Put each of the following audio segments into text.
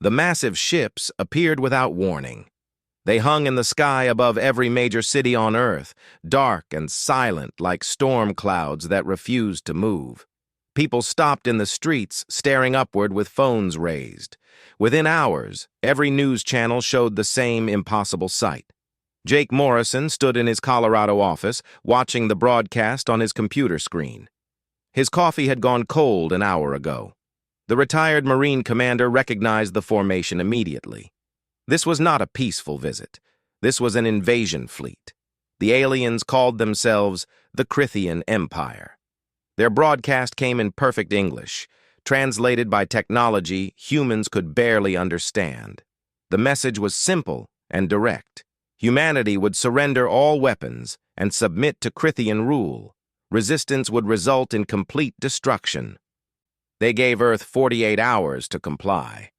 The massive ships appeared without warning. They hung in the sky above every major city on Earth, dark and silent like storm clouds that refused to move. People stopped in the streets, staring upward with phones raised. Within hours, every news channel showed the same impossible sight. Jake Morrison stood in his Colorado office, watching the broadcast on his computer screen. His coffee had gone cold an hour ago. The retired Marine commander recognized the formation immediately. This was not a peaceful visit. This was an invasion fleet. The aliens called themselves the Crithian Empire. Their broadcast came in perfect English, translated by technology humans could barely understand. The message was simple and direct. Humanity would surrender all weapons and submit to Crithian rule. Resistance would result in complete destruction. They gave Earth 48 hours to comply.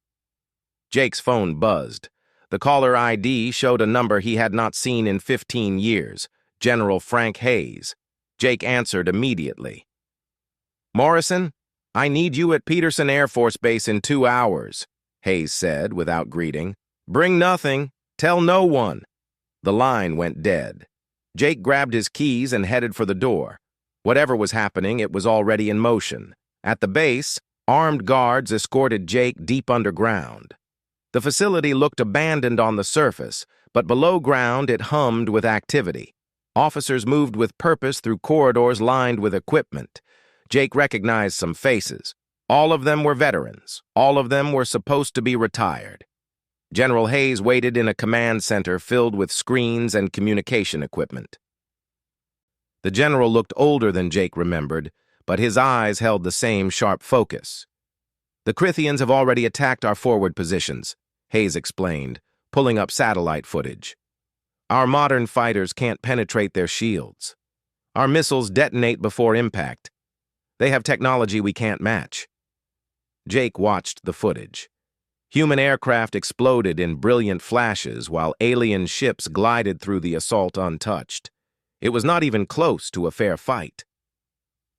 Jake's phone buzzed. The caller ID showed a number he had not seen in 15 years, General Frank Hayes. Jake answered immediately. "Morrison, I need you at Peterson Air Force Base in 2 hours, Hayes said without greeting. "Bring nothing. Tell no one." The line went dead. Jake grabbed his keys and headed for the door. Whatever was happening, it was already in motion. At the base, armed guards escorted Jake deep underground. The facility looked abandoned on the surface, but below ground it hummed with activity. Officers moved with purpose through corridors lined with equipment. Jake recognized some faces. All of them were veterans. All of them were supposed to be retired. General Hayes waited in a command center filled with screens and communication equipment. The general looked older than Jake remembered, but his eyes held the same sharp focus. "The Crithians have already attacked our forward positions," Hayes explained, pulling up satellite footage. "Our modern fighters can't penetrate their shields. Our missiles detonate before impact. They have technology we can't match." Jake watched the footage. Human aircraft exploded in brilliant flashes while alien ships glided through the assault untouched. It was not even close to a fair fight.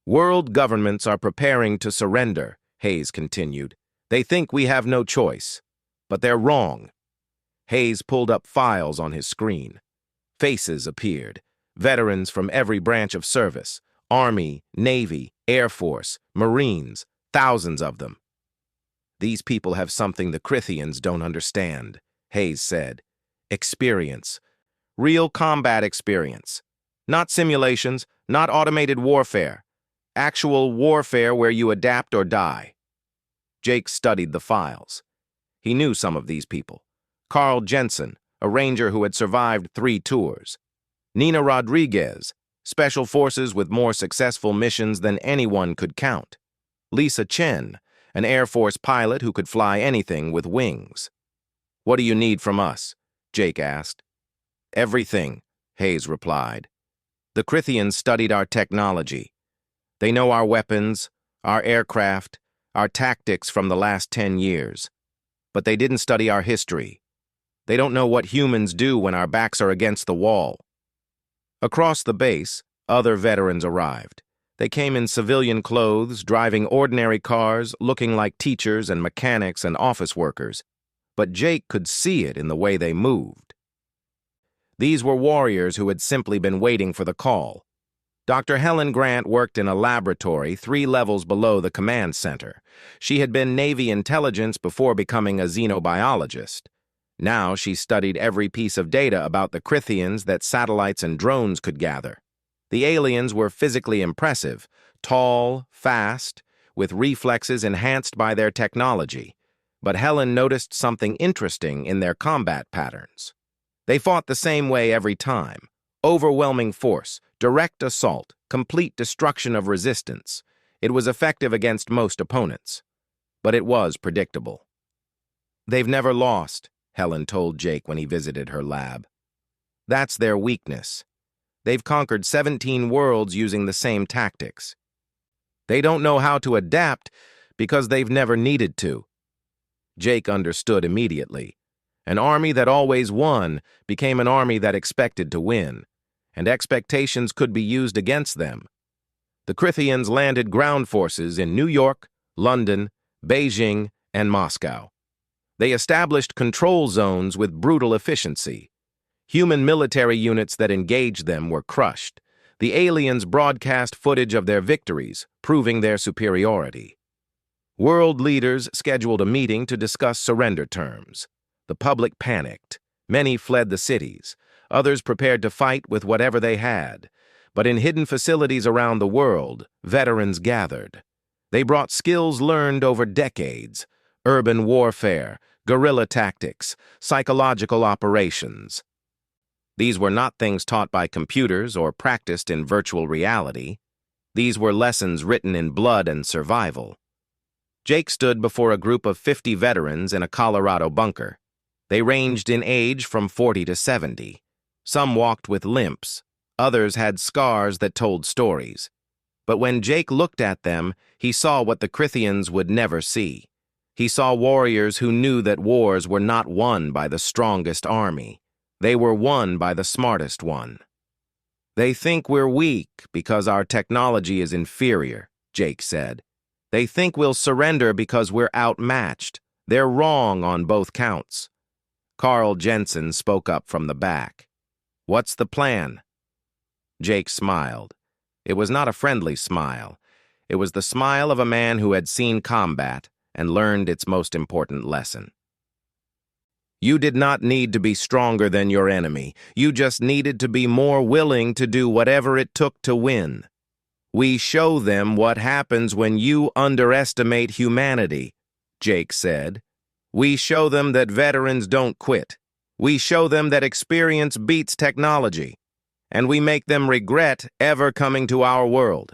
"World governments are preparing to surrender," Hayes continued. "They think we have no choice. But they're wrong." Hayes pulled up files on his screen. Faces appeared. Veterans from every branch of service. Army, Navy, Air Force, Marines, thousands of them. "These people have something the Crithians don't understand," Hayes said. "Experience. Real combat experience. Not simulations, not automated warfare. Actual warfare where you adapt or die." Jake studied the files. He knew some of these people. Carl Jensen, a ranger who had survived 3 tours. Nina Rodriguez, special forces with more successful missions than anyone could count. Lisa Chen, an Air Force pilot who could fly anything with wings. "What do you need from us?" Jake asked. "Everything," Hayes replied. "The Crithians studied our technology. They know our weapons, our aircraft, our tactics from the last 10 years. But they didn't study our history. They don't know what humans do when our backs are against the wall." Across the base, other veterans arrived. They came in civilian clothes, driving ordinary cars, looking like teachers and mechanics and office workers. But Jake could see it in the way they moved. These were warriors who had simply been waiting for the call. Dr. Helen Grant worked in a laboratory 3 levels below the command center. She had been Navy intelligence before becoming a xenobiologist. Now she studied every piece of data about the Crithians that satellites and drones could gather. The aliens were physically impressive, tall, fast, with reflexes enhanced by their technology. But Helen noticed something interesting in their combat patterns. They fought the same way every time. Overwhelming force, direct assault, complete destruction of resistance. It was effective against most opponents. But it was predictable. "They've never lost," Helen told Jake when he visited her lab. "That's their weakness. They've conquered 17 worlds using the same tactics. They don't know how to adapt because they've never needed to." Jake understood immediately. An army that always won became an army that expected to win, and expectations could be used against them. The Crithians landed ground forces in New York, London, Beijing, and Moscow. They established control zones with brutal efficiency. Human military units that engaged them were crushed. The aliens broadcast footage of their victories, proving their superiority. World leaders scheduled a meeting to discuss surrender terms. The public panicked. Many fled the cities. Others prepared to fight with whatever they had. But in hidden facilities around the world, veterans gathered. They brought skills learned over decades: urban warfare, guerrilla tactics, psychological operations. These were not things taught by computers or practiced in virtual reality. These were lessons written in blood and survival. Jake stood before a group of 50 veterans in a Colorado bunker. They ranged in age from 40 to 70. Some walked with limps. Others had scars that told stories. But when Jake looked at them, he saw what the Crithians would never see. He saw warriors who knew that wars were not won by the strongest army. They were won by the smartest one. "They think we're weak because our technology is inferior," Jake said. "They think we'll surrender because we're outmatched. They're wrong on both counts." Carl Jensen spoke up from the back. "What's the plan?" Jake smiled. It was not a friendly smile. It was the smile of a man who had seen combat and learned its most important lesson. "You did not need to be stronger than your enemy. You just needed to be more willing to do whatever it took to win. We show them what happens when you underestimate humanity," Jake said. "We show them that veterans don't quit. We show them that experience beats technology. And we make them regret ever coming to our world."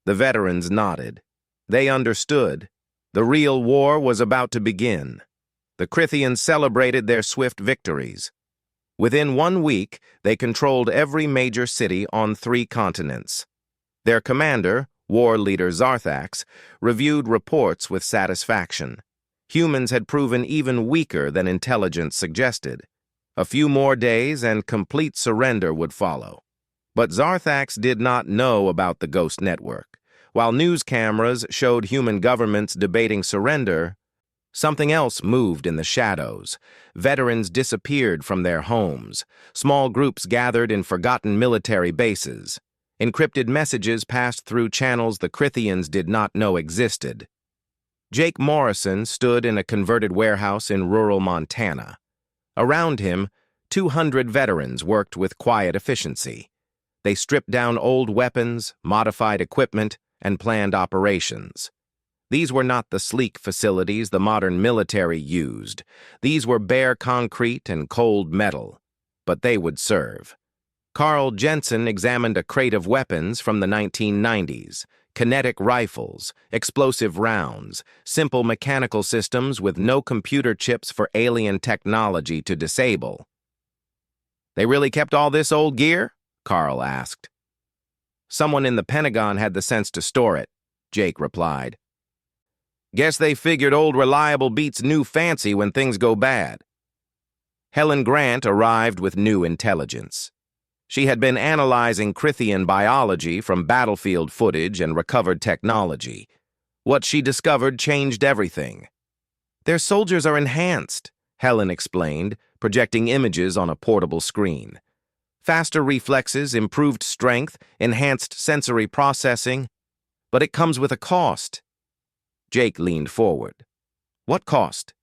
The veterans nodded. They understood. The real war was about to begin. The Crithians celebrated their swift victories. Within 1 week, they controlled every major city on 3 continents. Their commander, war leader Zarthax, reviewed reports with satisfaction. Humans had proven even weaker than intelligence suggested. A few more days and complete surrender would follow. But Zarthax did not know about the Ghost Network. While news cameras showed human governments debating surrender, something else moved in the shadows. Veterans disappeared from their homes. Small groups gathered in forgotten military bases. Encrypted messages passed through channels the Crithians did not know existed. Jake Morrison stood in a converted warehouse in rural Montana. Around him, 200 veterans worked with quiet efficiency. They stripped down old weapons, modified equipment, and planned operations. These were not the sleek facilities the modern military used. These were bare concrete and cold metal. But they would serve. Carl Jensen examined a crate of weapons from the 1990s. Kinetic rifles, explosive rounds, simple mechanical systems with no computer chips for alien technology to disable. "They really kept all this old gear?" Carl asked. "Someone in the Pentagon had the sense to store it," Jake replied. "Guess they figured old reliable beats new fancy when things go bad." Helen Grant arrived with new intelligence. She had been analyzing Crithian biology from battlefield footage and recovered technology. What she discovered changed everything. "Their soldiers are enhanced," Helen explained, projecting images on a portable screen. "Faster reflexes, improved strength, enhanced sensory processing. But it comes with a cost." Jake leaned forward. "What cost?"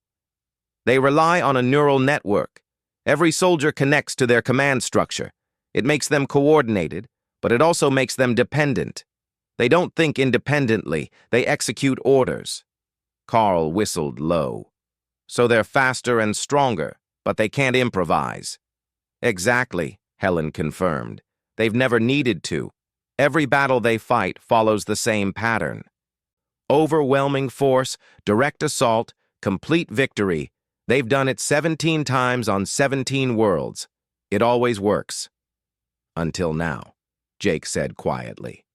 "They rely on a neural network. Every soldier connects to their command structure. It makes them coordinated, but it also makes them dependent. They don't think independently, they execute orders." Carl whistled low. "So they're faster and stronger, but they can't improvise." "Exactly," Helen confirmed. "They've never needed to. Every battle they fight follows the same pattern. Overwhelming force, direct assault, complete victory. They've done it 17 times on 17 worlds. It always works." "Until now," Jake said quietly.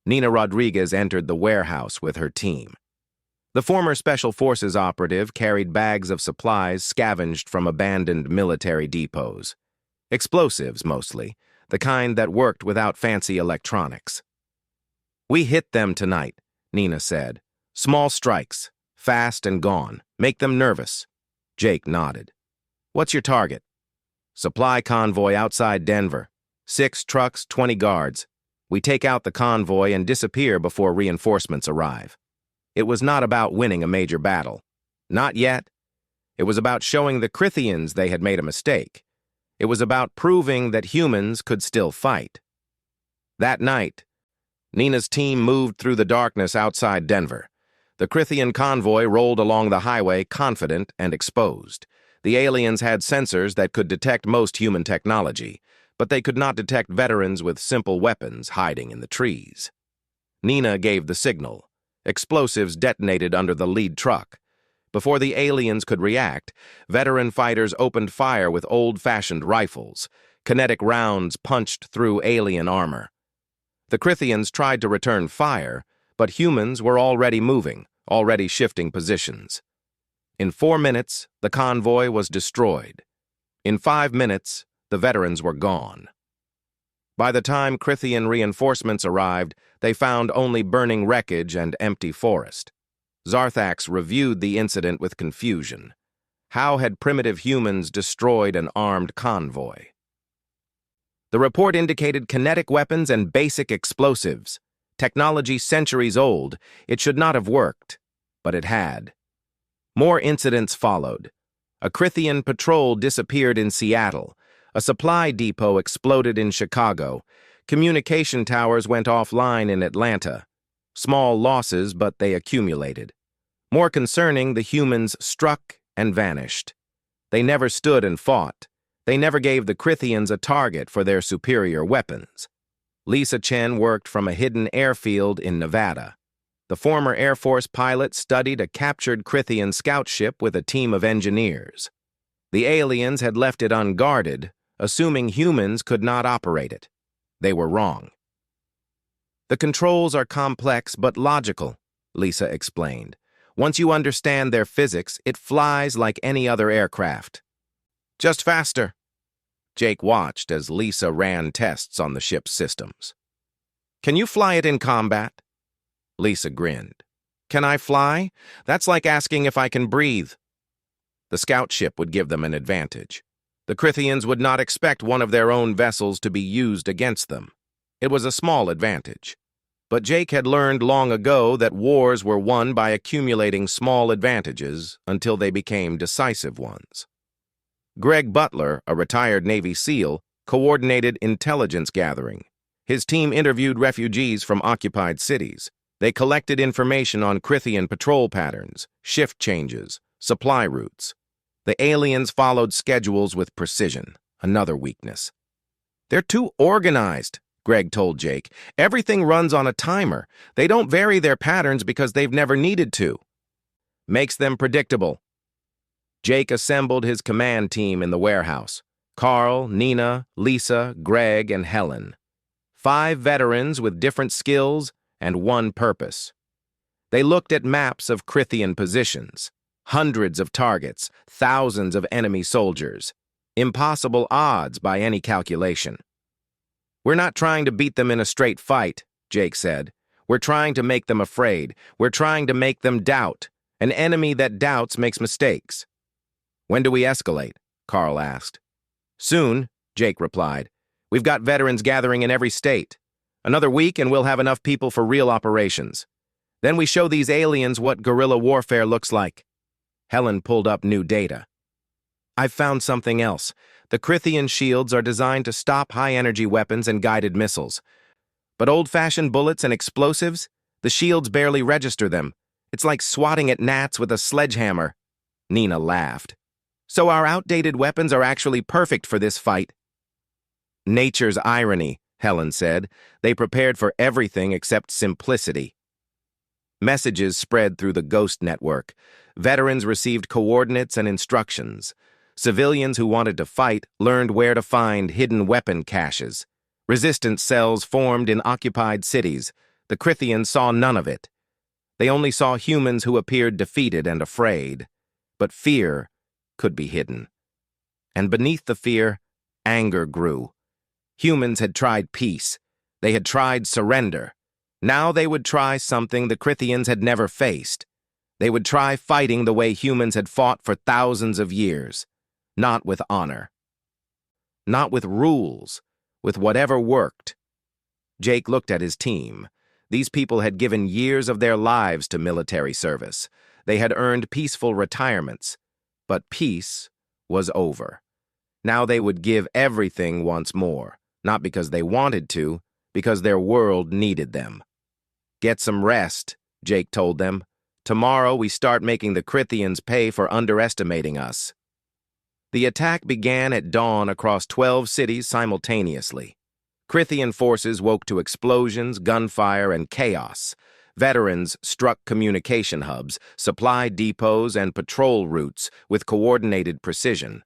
Nina Rodriguez entered the warehouse with her team. The former Special Forces operative carried bags of supplies scavenged from abandoned military depots. Explosives, mostly, the kind that worked without fancy electronics. "We hit them tonight," Nina said. "Small strikes, Fast and gone. Make them nervous. Jake nodded. What's your target? Supply convoy outside Denver. 6 trucks, 20 guards. We take out the convoy and disappear before reinforcements arrive. It was not about winning a major battle. Not yet. It was about showing the Crithians they had made a mistake. It was about proving that humans could still fight. That night, Nina's team moved through the darkness outside Denver. The Crithian convoy rolled along the highway confident and exposed. The aliens had sensors that could detect most human technology, but they could not detect veterans with simple weapons hiding in the trees. Nina gave the signal. Explosives detonated under the lead truck. Before the aliens could react, veteran fighters opened fire with old-fashioned rifles. Kinetic rounds punched through alien armor. The Crithians tried to return fire, but humans were already moving, already shifting positions. In 4 minutes, the convoy was destroyed. In 5 minutes, the veterans were gone. By the time Crithian reinforcements arrived, they found only burning wreckage and empty forest. Zarthax reviewed the incident with confusion. How had primitive humans destroyed an armed convoy? The report indicated kinetic weapons and basic explosives. Technology centuries old, it should not have worked, but it had. More incidents followed. A Crithian patrol disappeared in Seattle. A supply depot exploded in Chicago. Communication towers went offline in Atlanta. Small losses, but they accumulated. More concerning, the humans struck and vanished. They never stood and fought. They never gave the Crithians a target for their superior weapons. Lisa Chen worked from a hidden airfield in Nevada. The former Air Force pilot studied a captured Crithian scout ship with a team of engineers. The aliens had left it unguarded, assuming humans could not operate it. They were wrong. The controls are complex but logical, Lisa explained. Once you understand their physics, it flies like any other aircraft. Just faster. Jake watched as Lisa ran tests on the ship's systems. Can you fly it in combat? Lisa grinned. Can I fly? That's like asking if I can breathe. The scout ship would give them an advantage. The Crithians would not expect one of their own vessels to be used against them. It was a small advantage. But Jake had learned long ago that wars were won by accumulating small advantages until they became decisive ones. Greg Butler, a retired Navy SEAL, coordinated intelligence gathering. His team interviewed refugees from occupied cities. They collected information on Crithian patrol patterns, shift changes, supply routes. The aliens followed schedules with precision, another weakness. They're too organized, Greg told Jake. Everything runs on a timer. They don't vary their patterns because they've never needed to. Makes them predictable. Jake assembled his command team in the warehouse. Carl, Nina, Lisa, Greg, and Helen. 5 veterans with different skills and one purpose. They looked at maps of Crithian positions. Hundreds of targets, thousands of enemy soldiers. Impossible odds by any calculation. We're not trying to beat them in a straight fight, Jake said. We're trying to make them afraid. We're trying to make them doubt. An enemy that doubts makes mistakes. When do we escalate? Carl asked. Soon, Jake replied. We've got veterans gathering in every state. Another week and we'll have enough people for real operations. Then we show these aliens what guerrilla warfare looks like. Helen pulled up new data. I've found something else. The Crithian shields are designed to stop high-energy weapons and guided missiles. But old-fashioned bullets and explosives, the shields barely register them. It's like swatting at gnats with a sledgehammer. Nina laughed. So our outdated weapons are actually perfect for this fight. Nature's irony, Helen said. They prepared for everything except simplicity. Messages spread through the Ghost network. Veterans received coordinates and instructions. Civilians who wanted to fight learned where to find hidden weapon caches. Resistance cells formed in occupied cities. The Crithians saw none of it. They only saw humans who appeared defeated and afraid. But fear could be hidden. And beneath the fear, anger grew. Humans had tried peace. They had tried surrender. Now they would try something the Crithians had never faced. They would try fighting the way humans had fought for thousands of years, not with honor, not with rules, with whatever worked. Jake looked at his team. These people had given years of their lives to military service. They had earned peaceful retirements, but peace was over. Now they would give everything once more, not because they wanted to, because their world needed them. "Get some rest," Jake told them. "Tomorrow we start making the Crythians pay for underestimating us." The attack began at dawn across 12 cities simultaneously. Crythian forces woke to explosions, gunfire, and chaos. Veterans struck communication hubs, supply depots, and patrol routes with coordinated precision.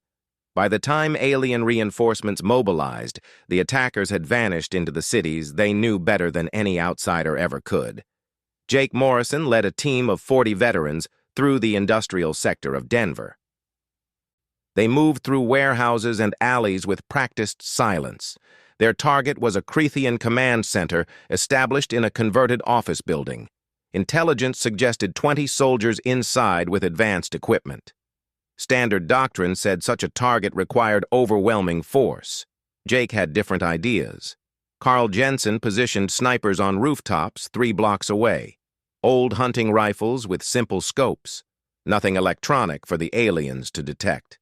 By the time alien reinforcements mobilized, the attackers had vanished into the cities they knew better than any outsider ever could. Jake Morrison led a team of 40 veterans through the industrial sector of Denver. They moved through warehouses and alleys with practiced silence. Their target was a Crythian command center established in a converted office building. Intelligence suggested 20 soldiers inside with advanced equipment. Standard doctrine said such a target required overwhelming force. Jake had different ideas. Carl Jensen positioned snipers on rooftops 3 blocks away. Old hunting rifles with simple scopes. Nothing electronic for the aliens to detect.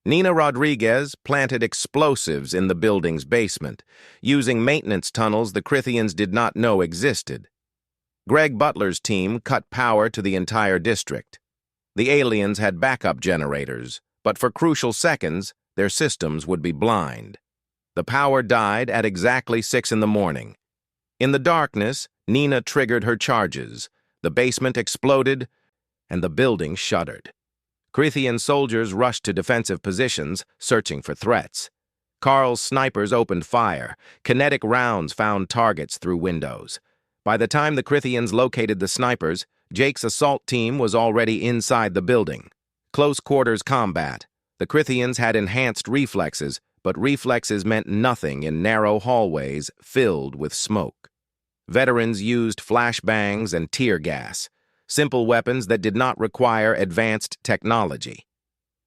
Nina Rodriguez planted explosives in the building's basement, using maintenance tunnels the Crythians did not know existed. Greg Butler's team cut power to the entire district. The aliens had backup generators, but for crucial seconds, their systems would be blind. The power died at exactly 6 in the morning. In the darkness, Nina triggered her charges. The basement exploded, and the building shuddered. Crythian soldiers rushed to defensive positions, searching for threats. Carl's snipers opened fire. Kinetic rounds found targets through windows. By the time the Crythians located the snipers, Jake's assault team was already inside the building. Close quarters combat. The Crythians had enhanced reflexes, but reflexes meant nothing in narrow hallways filled with smoke. Veterans used flashbangs and tear gas, simple weapons that did not require advanced technology.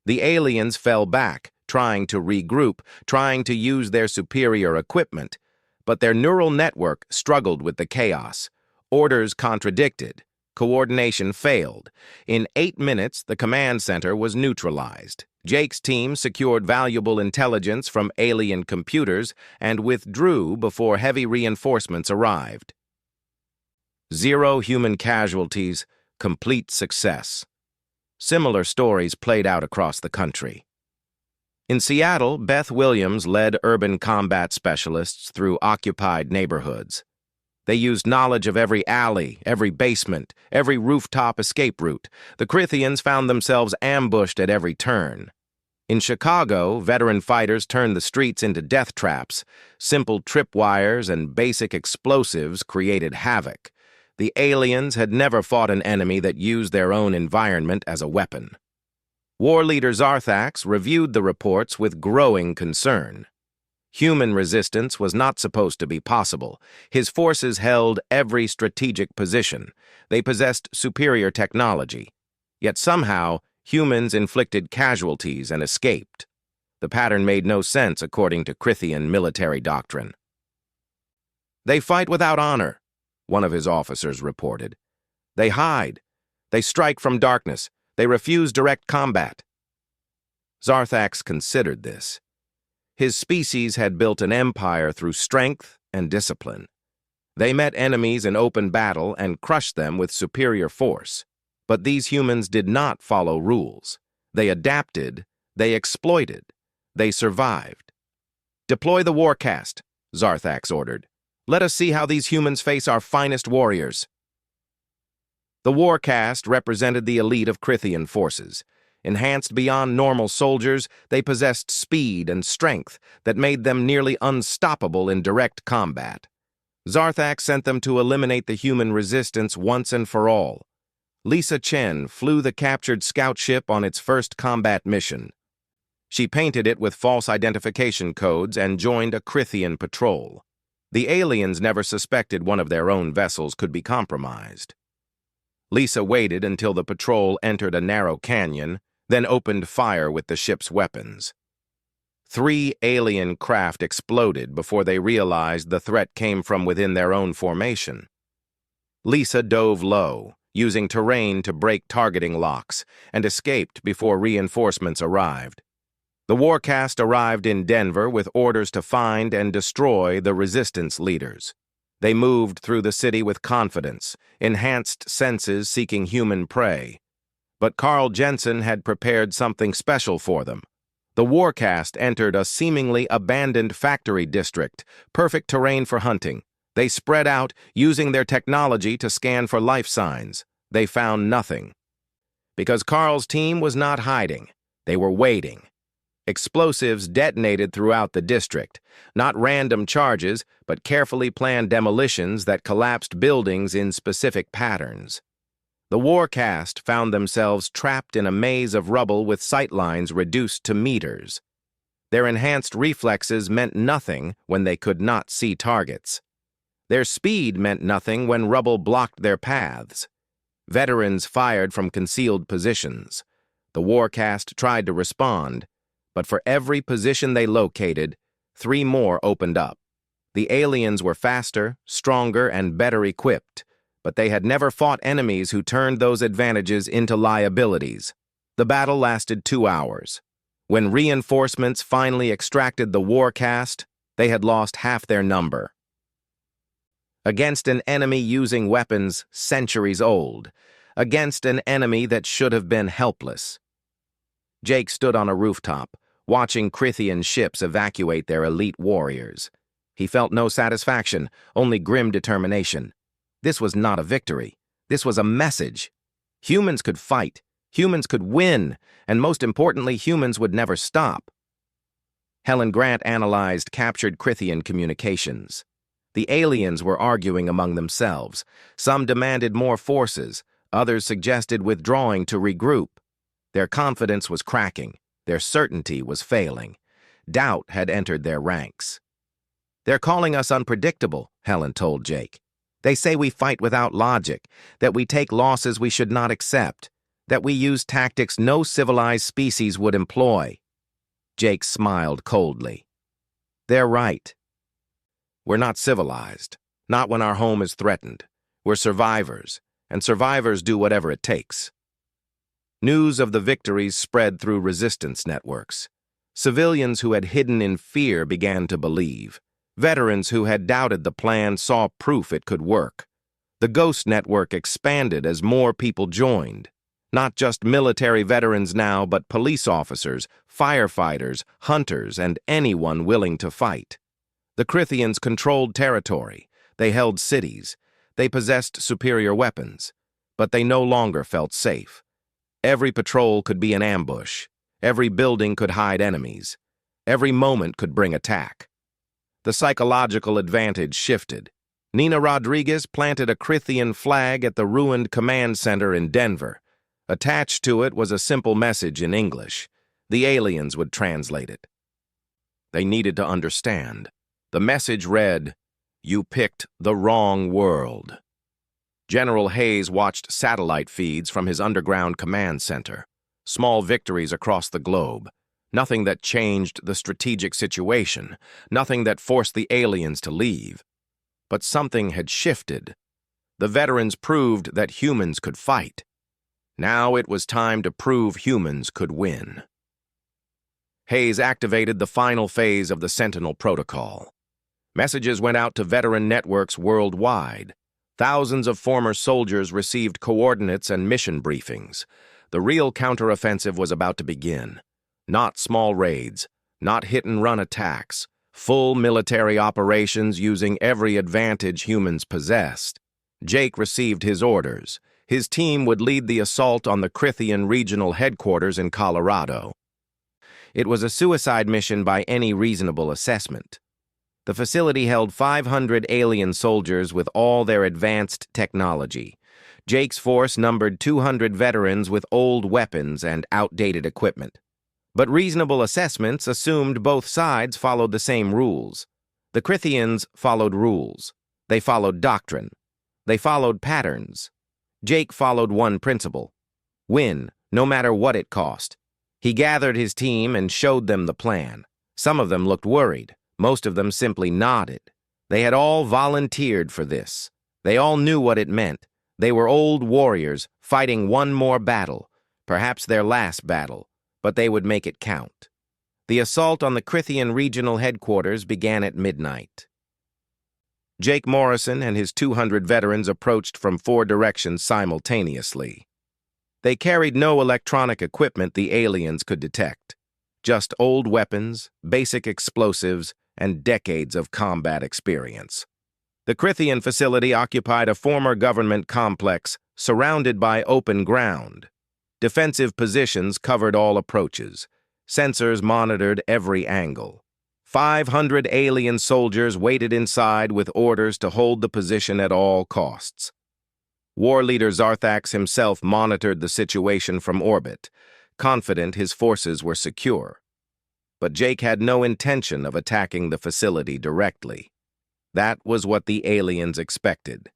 The aliens fell back, trying to regroup, trying to use their superior equipment, but their neural network struggled with the chaos. Orders contradicted. Coordination failed. In 8 minutes, the command center was neutralized. Jake's team secured valuable intelligence from alien computers and withdrew before heavy reinforcements arrived. 0 human casualties, complete success. Similar stories played out across the country. In Seattle, Beth Williams led urban combat specialists through occupied neighborhoods. They used knowledge of every alley, every basement, every rooftop escape route. The Crythians found themselves ambushed at every turn. In Chicago, veteran fighters turned the streets into death traps. Simple tripwires and basic explosives created havoc. The aliens had never fought an enemy that used their own environment as a weapon. War leader Zarthax reviewed the reports with growing concern. Human resistance was not supposed to be possible. His forces held every strategic position. They possessed superior technology. Yet somehow, humans inflicted casualties and escaped. The pattern made no sense according to Crythian military doctrine. "They fight without honor," one of his officers reported. "They hide. They strike from darkness. They refuse direct combat." Zarthax considered this. His species had built an empire through strength and discipline. They met enemies in open battle and crushed them with superior force. But these humans did not follow rules. They adapted, they exploited, they survived. "Deploy the warcast," Zarthax ordered. "Let us see how these humans face our finest warriors." The warcast represented the elite of Crythian forces. Enhanced beyond normal soldiers, they possessed speed and strength that made them nearly unstoppable in direct combat. Zarthax sent them to eliminate the human resistance once and for all. Lisa Chen flew the captured scout ship on its first combat mission. She painted it with false identification codes and joined a Crythian patrol. The aliens never suspected one of their own vessels could be compromised. Lisa waited until the patrol entered a narrow canyon, then opened fire with the ship's weapons. 3 alien craft exploded before they realized the threat came from within their own formation. Lisa dove low, using terrain to break targeting locks, and escaped before reinforcements arrived. The Warcast arrived in Denver with orders to find and destroy the resistance leaders. They moved through the city with confidence, enhanced senses seeking human prey. But Carl Jensen had prepared something special for them. The Warcast entered a seemingly abandoned factory district, perfect terrain for hunting. They spread out, using their technology to scan for life signs. They found nothing. Because Carl's team was not hiding, they were waiting. Explosives detonated throughout the district, not random charges, but carefully planned demolitions that collapsed buildings in specific patterns. The Warcast found themselves trapped in a maze of rubble with sightlines reduced to meters. Their enhanced reflexes meant nothing when they could not see targets. Their speed meant nothing when rubble blocked their paths. Veterans fired from concealed positions. The Warcast tried to respond, but for every position they located, 3 more opened up. The aliens were faster, stronger, and better equipped, but they had never fought enemies who turned those advantages into liabilities. The battle lasted 2 hours. When reinforcements finally extracted the Warcast, they had lost half their number. Against an enemy using weapons centuries old, against an enemy that should have been helpless. Jake stood on a rooftop, watching Crithian ships evacuate their elite warriors. He felt no satisfaction, only grim determination. This was not a victory. This was a message. Humans could fight. Humans could win. And most importantly, humans would never stop. Helen Grant analyzed captured Crithian communications. The aliens were arguing among themselves. Some demanded more forces. Others suggested withdrawing to regroup. Their confidence was cracking. Their certainty was failing. Doubt had entered their ranks. "They're calling us unpredictable," Helen told Jake. "They say we fight without logic, that we take losses we should not accept, that we use tactics no civilized species would employ." Jake smiled coldly. "They're right. We're not civilized, not when our home is threatened. We're survivors, and survivors do whatever it takes." News of the victories spread through resistance networks. Civilians who had hidden in fear began to believe. Veterans who had doubted the plan saw proof it could work. The Ghost Network expanded as more people joined. Not just military veterans now, but police officers, firefighters, hunters, and anyone willing to fight. The Crithians controlled territory. They held cities. They possessed superior weapons. But they no longer felt safe. Every patrol could be an ambush. Every building could hide enemies. Every moment could bring attack. The psychological advantage shifted. Nina Rodriguez planted a Crithian flag at the ruined command center in Denver. Attached to it was a simple message in English. The aliens would translate it. They needed to understand. The message read, "You picked the wrong world." General Hayes watched satellite feeds from his underground command center. Small victories across the globe. Nothing that changed the strategic situation. Nothing that forced the aliens to leave. But something had shifted. The veterans proved that humans could fight. Now it was time to prove humans could win. Hayes activated the final phase of the Sentinel Protocol. Messages went out to veteran networks worldwide. Thousands of former soldiers received coordinates and mission briefings. The real counteroffensive was about to begin. Not small raids, not hit-and-run attacks, full military operations using every advantage humans possessed. Jake received his orders. His team would lead the assault on the Crithian regional headquarters in Colorado. It was a suicide mission by any reasonable assessment. The facility held 500 alien soldiers with all their advanced technology. Jake's force numbered 200 veterans with old weapons and outdated equipment. But reasonable assessments assumed both sides followed the same rules. The Crithians followed rules. They followed doctrine. They followed patterns. Jake followed one principle: win, no matter what it cost. He gathered his team and showed them the plan. Some of them looked worried. Most of them simply nodded. They had all volunteered for this. They all knew what it meant. They were old warriors fighting one more battle, perhaps their last battle, but they would make it count. The assault on the Crithian regional headquarters began at midnight. Jake Morrison and his 200 veterans approached from 4 directions simultaneously. They carried no electronic equipment the aliens could detect, just old weapons, basic explosives, and decades of combat experience. The Crithian facility occupied a former government complex surrounded by open ground. Defensive positions covered all approaches. Sensors monitored every angle. 500 alien soldiers waited inside with orders to hold the position at all costs. War leader Zarthax himself monitored the situation from orbit, confident his forces were secure. But Jake had no intention of attacking the facility directly. That was what the aliens expected.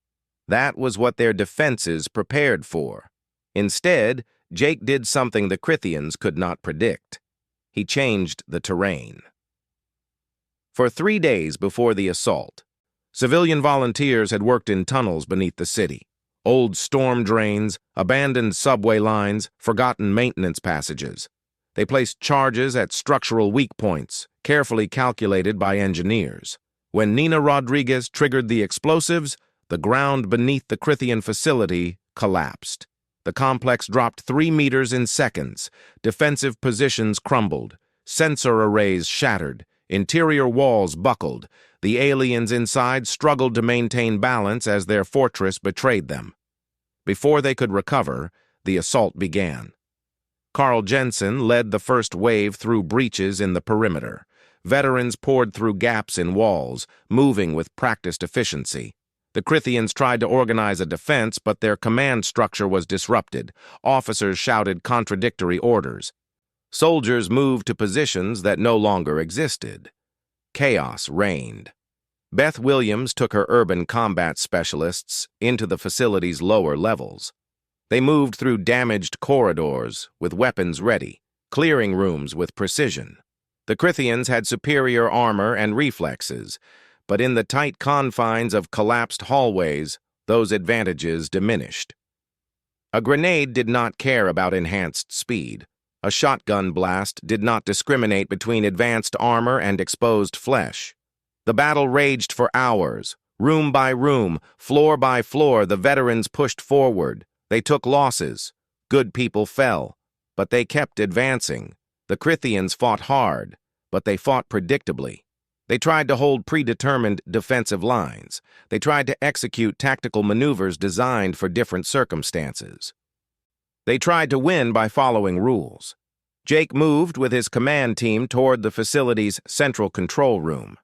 That was what their defenses prepared for. Instead, Jake did something the Crithians could not predict. He changed the terrain. For 3 days before the assault, civilian volunteers had worked in tunnels beneath the city. Old storm drains, abandoned subway lines, forgotten maintenance passages. They placed charges at structural weak points, carefully calculated by engineers. When Nina Rodriguez triggered the explosives, the ground beneath the Crithian facility collapsed. The complex dropped 3 meters in seconds. Defensive positions crumbled. Sensor arrays shattered. Interior walls buckled. The aliens inside struggled to maintain balance as their fortress betrayed them. Before they could recover, the assault began. Carl Jensen led the first wave through breaches in the perimeter. Veterans poured through gaps in walls, moving with practiced efficiency. The Crithians tried to organize a defense, but their command structure was disrupted. Officers shouted contradictory orders. Soldiers moved to positions that no longer existed. Chaos reigned. Beth Williams took her urban combat specialists into the facility's lower levels. They moved through damaged corridors with weapons ready, clearing rooms with precision. The Crithians had superior armor and reflexes, but in the tight confines of collapsed hallways, those advantages diminished. A grenade did not care about enhanced speed. A shotgun blast did not discriminate between advanced armor and exposed flesh. The battle raged for hours. Room by room, floor by floor, the veterans pushed forward. They took losses. Good people fell. But they kept advancing. The Crithians fought hard, but they fought predictably. They tried to hold predetermined defensive lines. They tried to execute tactical maneuvers designed for different circumstances. They tried to win by following rules. Jake moved with his command team toward the facility's central control room.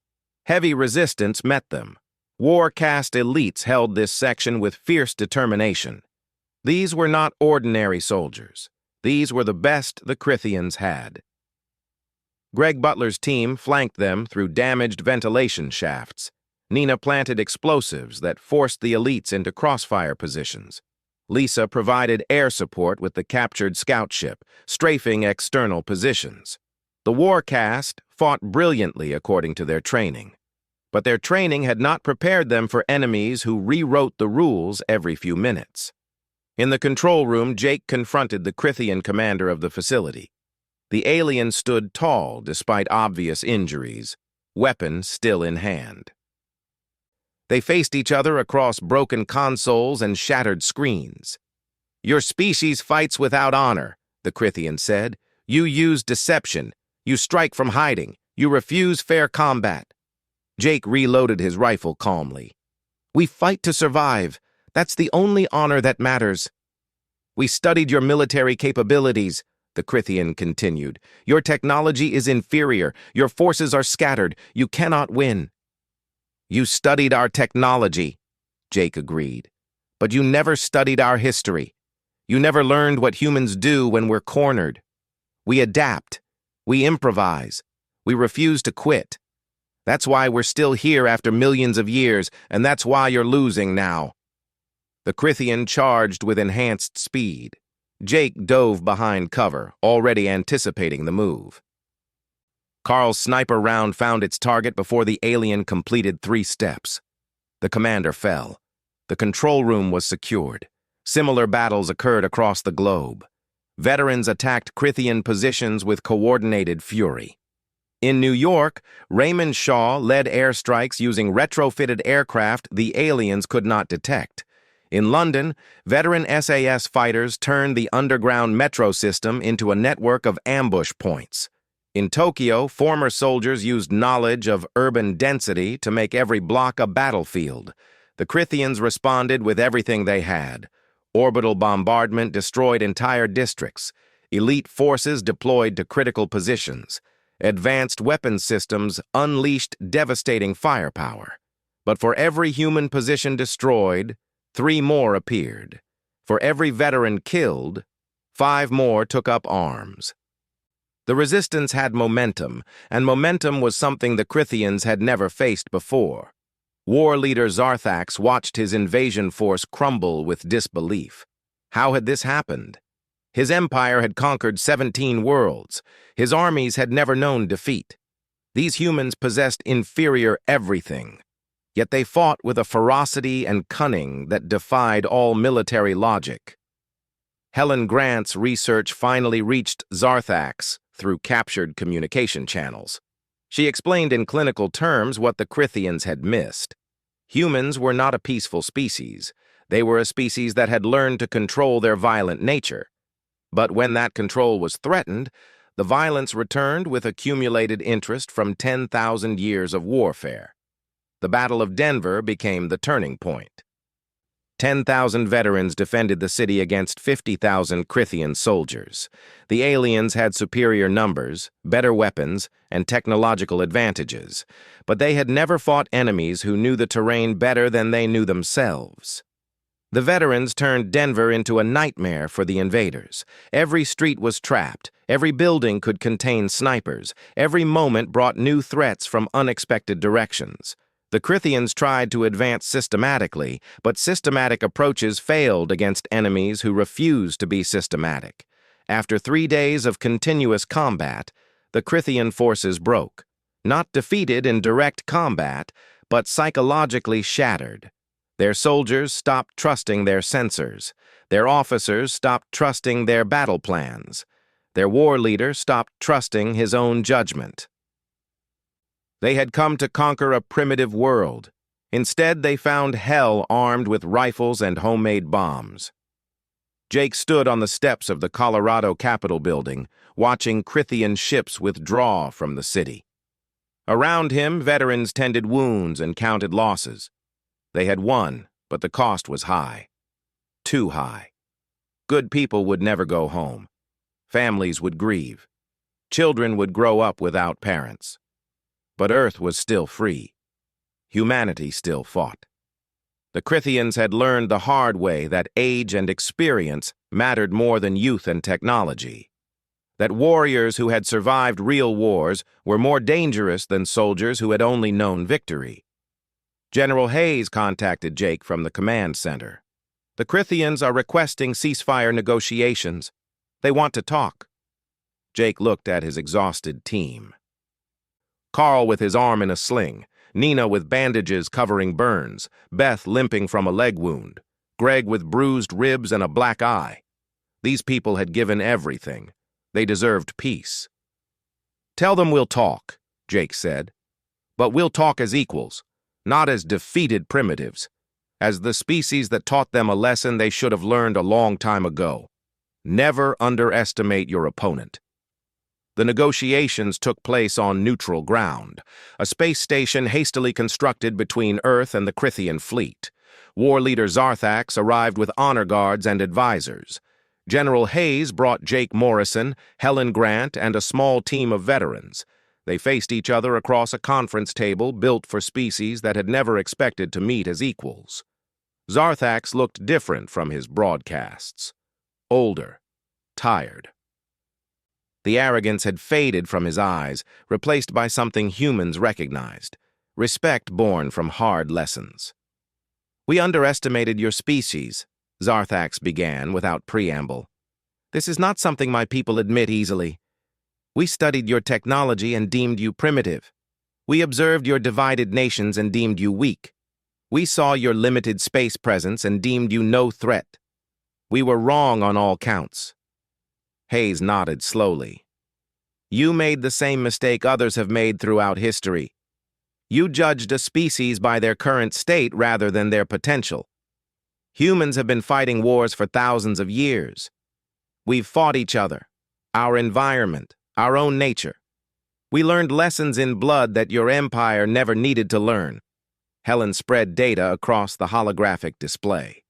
Heavy resistance met them. War-caste elites held this section with fierce determination. These were not ordinary soldiers. These were the best the Crithians had. Greg Butler's team flanked them through damaged ventilation shafts. Nina planted explosives that forced the elites into crossfire positions. Lisa provided air support with the captured scout ship, strafing external positions. The war-caste fought brilliantly according to their training. But their training had not prepared them for enemies who rewrote the rules every few minutes. In the control room, Jake confronted the Crithian commander of the facility. The alien stood tall despite obvious injuries, weapon still in hand. They faced each other across broken consoles and shattered screens. "Your species fights without honor," the Crithian said. "You use deception. You strike from hiding. You refuse fair combat." Jake reloaded his rifle calmly. "We fight to survive. That's the only honor that matters." "We studied your military capabilities," the Crithian continued. "Your technology is inferior. Your forces are scattered. You cannot win." "You studied our technology," Jake agreed. "But you never studied our history. You never learned what humans do when we're cornered. We adapt. We improvise. We refuse to quit. That's why we're still here after millions of years, and that's why you're losing now." The Crithian charged with enhanced speed. Jake dove behind cover, already anticipating the move. Carl's sniper round found its target before the alien completed 3 steps. The commander fell. The control room was secured. Similar battles occurred across the globe. Veterans attacked Crithian positions with coordinated fury. In New York, Raymond Shaw led airstrikes using retrofitted aircraft the aliens could not detect. In London, veteran SAS fighters turned the underground metro system into a network of ambush points. In Tokyo, former soldiers used knowledge of urban density to make every block a battlefield. The Crithians responded with everything they had. Orbital bombardment destroyed entire districts. Elite forces deployed to critical positions. Advanced weapons systems unleashed devastating firepower. But for every human position destroyed, 3 more appeared. For every veteran killed, 5 more took up arms. The resistance had momentum, and momentum was something the Crithians had never faced before. War leader Zarthax watched his invasion force crumble with disbelief. How had this happened? His empire had conquered 17 worlds. His armies had never known defeat. These humans possessed inferior everything. Yet they fought with a ferocity and cunning that defied all military logic. Helen Grant's research finally reached Zarthax through captured communication channels. She explained in clinical terms what the Crithians had missed. Humans were not a peaceful species. They were a species that had learned to control their violent nature. But when that control was threatened, the violence returned with accumulated interest from 10,000 years of warfare. The Battle of Denver became the turning point. 10,000 veterans defended the city against 50,000 Crithian soldiers. The aliens had superior numbers, better weapons, and technological advantages, but they had never fought enemies who knew the terrain better than they knew themselves. The veterans turned Denver into a nightmare for the invaders. Every street was trapped. Every building could contain snipers. Every moment brought new threats from unexpected directions. The Crithians tried to advance systematically, but systematic approaches failed against enemies who refused to be systematic. After 3 days of continuous combat, the Crithian forces broke. Not defeated in direct combat, but psychologically shattered. Their soldiers stopped trusting their sensors. Their officers stopped trusting their battle plans. Their war leader stopped trusting his own judgment. They had come to conquer a primitive world. Instead, they found hell armed with rifles and homemade bombs. Jake stood on the steps of the Colorado Capitol building, watching Crithian ships withdraw from the city. Around him, veterans tended wounds and counted losses. They had won, but the cost was high. Too high. Good people would never go home. Families would grieve. Children would grow up without parents. But Earth was still free. Humanity still fought. The Crithians had learned the hard way that age and experience mattered more than youth and technology. That warriors who had survived real wars were more dangerous than soldiers who had only known victory. General Hayes contacted Jake from the command center. The Crithians are requesting ceasefire negotiations. They want to talk. Jake looked at his exhausted team. Carl with his arm in a sling, Nina with bandages covering burns, Beth limping from a leg wound, Greg with bruised ribs and a black eye. These people had given everything. They deserved peace. "Tell them we'll talk," Jake said. "But we'll talk as equals, not as defeated primitives, as the species that taught them a lesson they should have learned a long time ago. Never underestimate your opponent." The negotiations took place on neutral ground, a space station hastily constructed between Earth and the Crithian fleet. War leader Zarthax arrived with honor guards and advisors. General Hayes brought Jake Morrison, Helen Grant, and a small team of veterans. They faced each other across a conference table built for species that had never expected to meet as equals. Zarthax looked different from his broadcasts. Older, tired. The arrogance had faded from his eyes, replaced by something humans recognized, respect born from hard lessons. We underestimated your species, Zarthax began without preamble. This is not something my people admit easily. We studied your technology and deemed you primitive. We observed your divided nations and deemed you weak. We saw your limited space presence and deemed you no threat. We were wrong on all counts. Hayes nodded slowly. You made the same mistake others have made throughout history. You judged a species by their current state rather than their potential. Humans have been fighting wars for thousands of years. We've fought each other, our environment, our own nature. We learned lessons in blood that your empire never needed to learn. Helen spread data across the holographic display.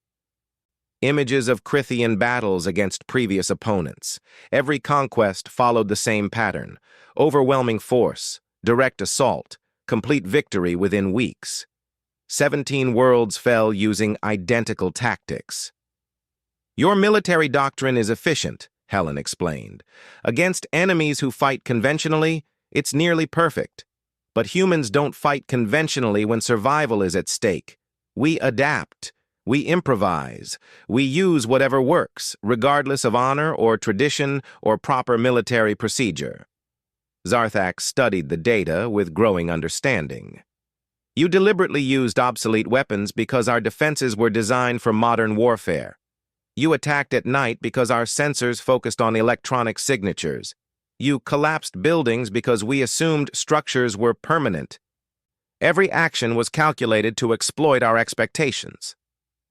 Images of Crithian battles against previous opponents. Every conquest followed the same pattern. Overwhelming force, direct assault, complete victory within weeks. 17 worlds fell using identical tactics. Your military doctrine is efficient, Helen explained. Against enemies who fight conventionally, it's nearly perfect. But humans don't fight conventionally when survival is at stake. We adapt. We improvise. We use whatever works, regardless of honor or tradition or proper military procedure. Zarthax studied the data with growing understanding. You deliberately used obsolete weapons because our defenses were designed for modern warfare. You attacked at night because our sensors focused on electronic signatures. You collapsed buildings because we assumed structures were permanent. Every action was calculated to exploit our expectations.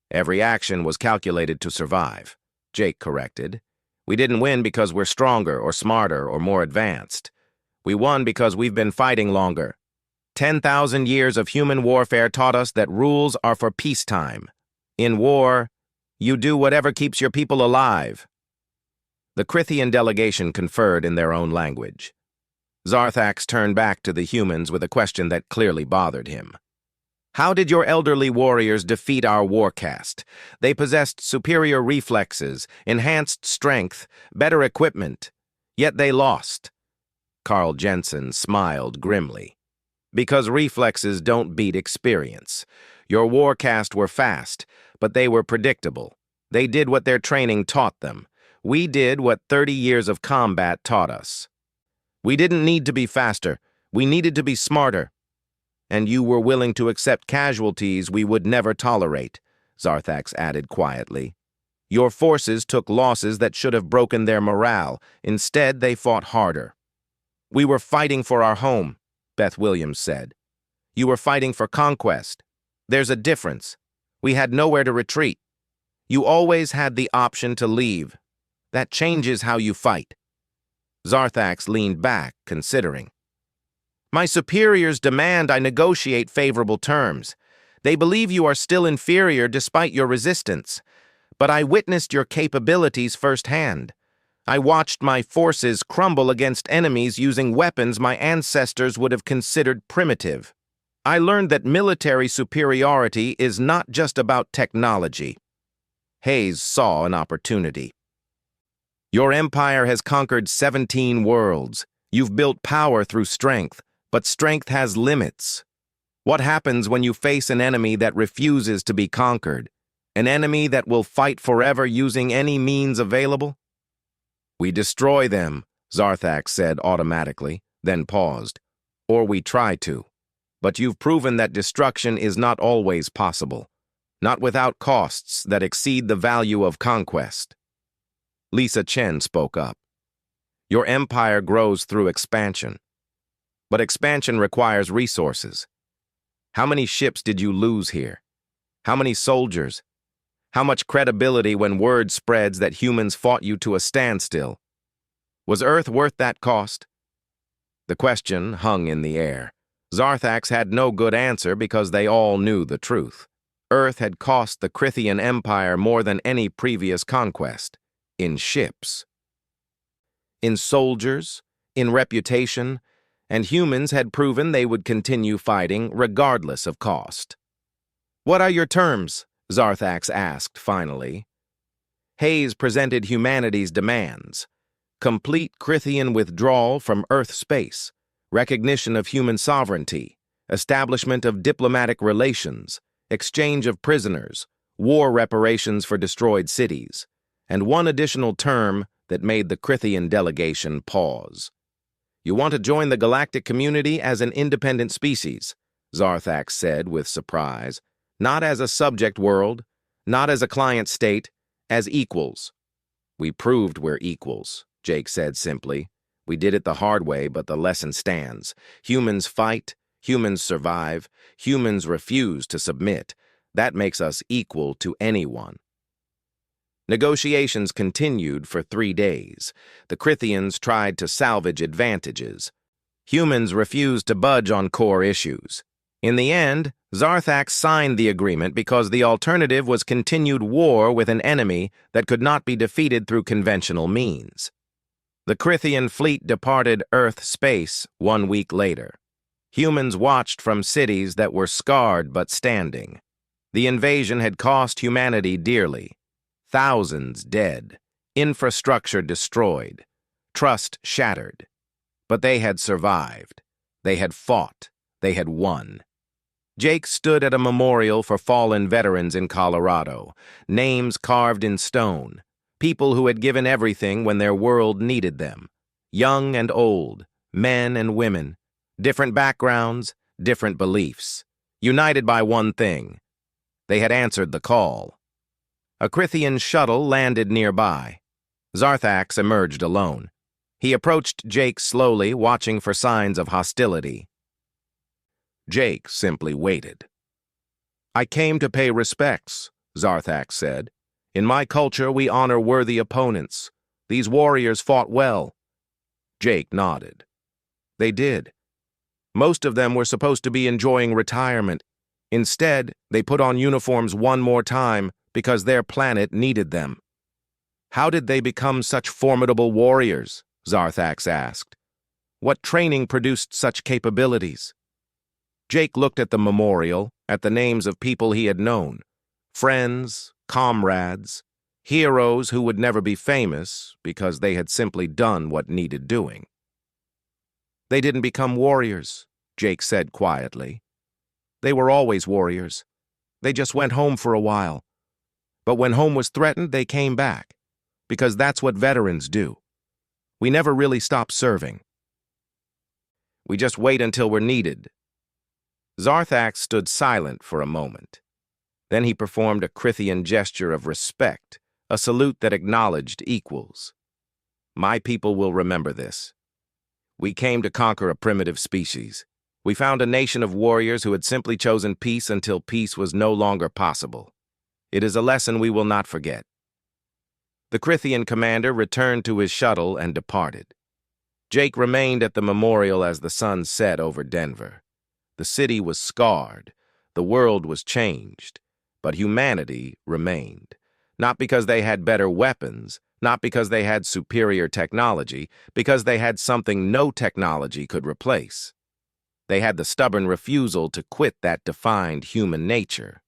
Every action was calculated to survive, Jake corrected. We didn't win because we're stronger or smarter or more advanced. We won because we've been fighting longer. 10,000 years of human warfare taught us that rules are for peacetime. In war, you do whatever keeps your people alive. The Crithian delegation conferred in their own language. Zarthax turned back to the humans with a question that clearly bothered him. How did your elderly warriors defeat our warcast? They possessed superior reflexes, enhanced strength, better equipment, yet they lost. Carl Jensen smiled grimly. Because reflexes don't beat experience. Your warcast were fast, but they were predictable. They did what their training taught them. We did what 30 years of combat taught us. We didn't need to be faster. We needed to be smarter. And you were willing to accept casualties we would never tolerate, Zarthax added quietly. Your forces took losses that should have broken their morale. Instead, they fought harder. We were fighting for our home, Beth Williams said. You were fighting for conquest. There's a difference. We had nowhere to retreat. You always had the option to leave. That changes how you fight. Zarthax leaned back, considering. My superiors demand I negotiate favorable terms. They believe you are still inferior despite your resistance. But I witnessed your capabilities firsthand. I watched my forces crumble against enemies using weapons my ancestors would have considered primitive. I learned that military superiority is not just about technology. Hayes saw an opportunity. Your empire has conquered 17 worlds. You've built power through strength. But strength has limits. What happens when you face an enemy that refuses to be conquered? An enemy that will fight forever using any means available? We destroy them, Zarthax said automatically, then paused. Or we try to. But you've proven that destruction is not always possible. Not without costs that exceed the value of conquest. Lisa Chen spoke up. Your empire grows through expansion. But expansion requires resources. How many ships did you lose here? How many soldiers? How much credibility when word spreads that humans fought you to a standstill? Was Earth worth that cost? The question hung in the air. Zarthax had no good answer because they all knew the truth. Earth had cost the Crithian Empire more than any previous conquest. In ships. In soldiers. In reputation. And humans had proven they would continue fighting regardless of cost. What are your terms? Zarthax asked finally. Hayes presented humanity's demands. Complete Crithian withdrawal from Earth space, recognition of human sovereignty, establishment of diplomatic relations, exchange of prisoners, war reparations for destroyed cities, and one additional term that made the Crithian delegation pause. "You want to join the galactic community as an independent species," Zarthax said with surprise. "Not as a subject world, not as a client state, as equals." "We proved we're equals," Jake said simply. "We did it the hard way, but the lesson stands. Humans fight, humans survive, humans refuse to submit. That makes us equal to anyone." Negotiations continued for 3 days. The Crithians tried to salvage advantages. Humans refused to budge on core issues. In the end, Zarthax signed the agreement because the alternative was continued war with an enemy that could not be defeated through conventional means. The Crithian fleet departed Earth space 1 week later. Humans watched from cities that were scarred but standing. The invasion had cost humanity dearly. Thousands dead, infrastructure destroyed, trust shattered. But they had survived. They had fought. They had won. Jake stood at a memorial for fallen veterans in Colorado, names carved in stone, people who had given everything when their world needed them, young and old, men and women, different backgrounds, different beliefs, united by one thing. They had answered the call. A Crithian shuttle landed nearby. Zarthax emerged alone. He approached Jake slowly, watching for signs of hostility. Jake simply waited. "I came to pay respects," Zarthax said. "In my culture, we honor worthy opponents. These warriors fought well." Jake nodded. They did. Most of them were supposed to be enjoying retirement. Instead, they put on uniforms one more time because their planet needed them. "How did they become such formidable warriors?" Zarthax asked. "What training produced such capabilities?" Jake looked at the memorial, at the names of people he had known. Friends, comrades, heroes who would never be famous because they had simply done what needed doing. "They didn't become warriors," Jake said quietly. "They were always warriors. They just went home for a while. But when home was threatened, they came back, because that's what veterans do. We never really stop serving. We just wait until we're needed." Zarthax stood silent for a moment. Then he performed a Crithian gesture of respect, a salute that acknowledged equals. "My people will remember this. We came to conquer a primitive species. We found a nation of warriors who had simply chosen peace until peace was no longer possible. It is a lesson we will not forget." The Crithian commander returned to his shuttle and departed. Jake remained at the memorial as the sun set over Denver. The city was scarred, the world was changed, but humanity remained. Not because they had better weapons, not because they had superior technology, because they had something no technology could replace. They had the stubborn refusal to quit that defined human nature.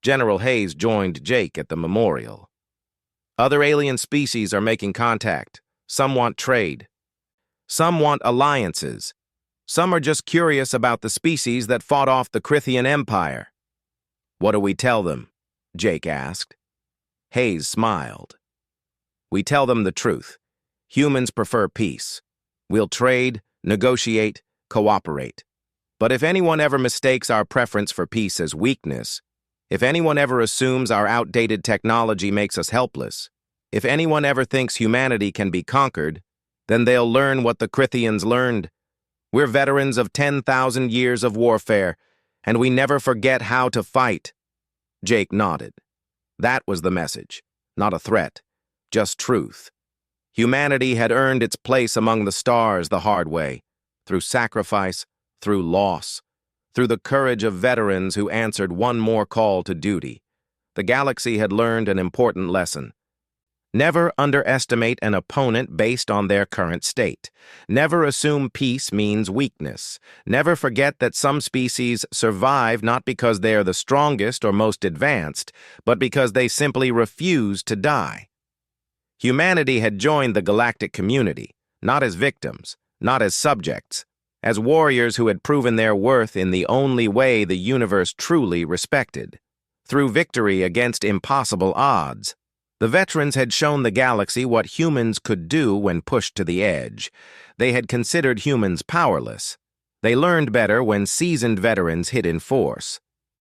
General Hayes joined Jake at the memorial. "Other alien species are making contact. Some want trade. Some want alliances. Some are just curious about the species that fought off the Crithian Empire." "What do we tell them?" Jake asked. Hayes smiled. "We tell them the truth. Humans prefer peace. We'll trade, negotiate, cooperate. But if anyone ever mistakes our preference for peace as weakness, if anyone ever assumes our outdated technology makes us helpless, if anyone ever thinks humanity can be conquered, then they'll learn what the Crithians learned. We're veterans of 10,000 years of warfare, and we never forget how to fight." Jake nodded. That was the message, not a threat, just truth. Humanity had earned its place among the stars the hard way, through sacrifice, through loss, through the courage of veterans who answered one more call to duty. The galaxy had learned an important lesson. Never underestimate an opponent based on their current state. Never assume peace means weakness. Never forget that some species survive not because they are the strongest or most advanced, but because they simply refuse to die. Humanity had joined the galactic community, not as victims, not as subjects, as warriors who had proven their worth in the only way the universe truly respected, through victory against impossible odds. The veterans had shown the galaxy what humans could do when pushed to the edge. They had considered humans powerless. They learned better when seasoned veterans hit in force.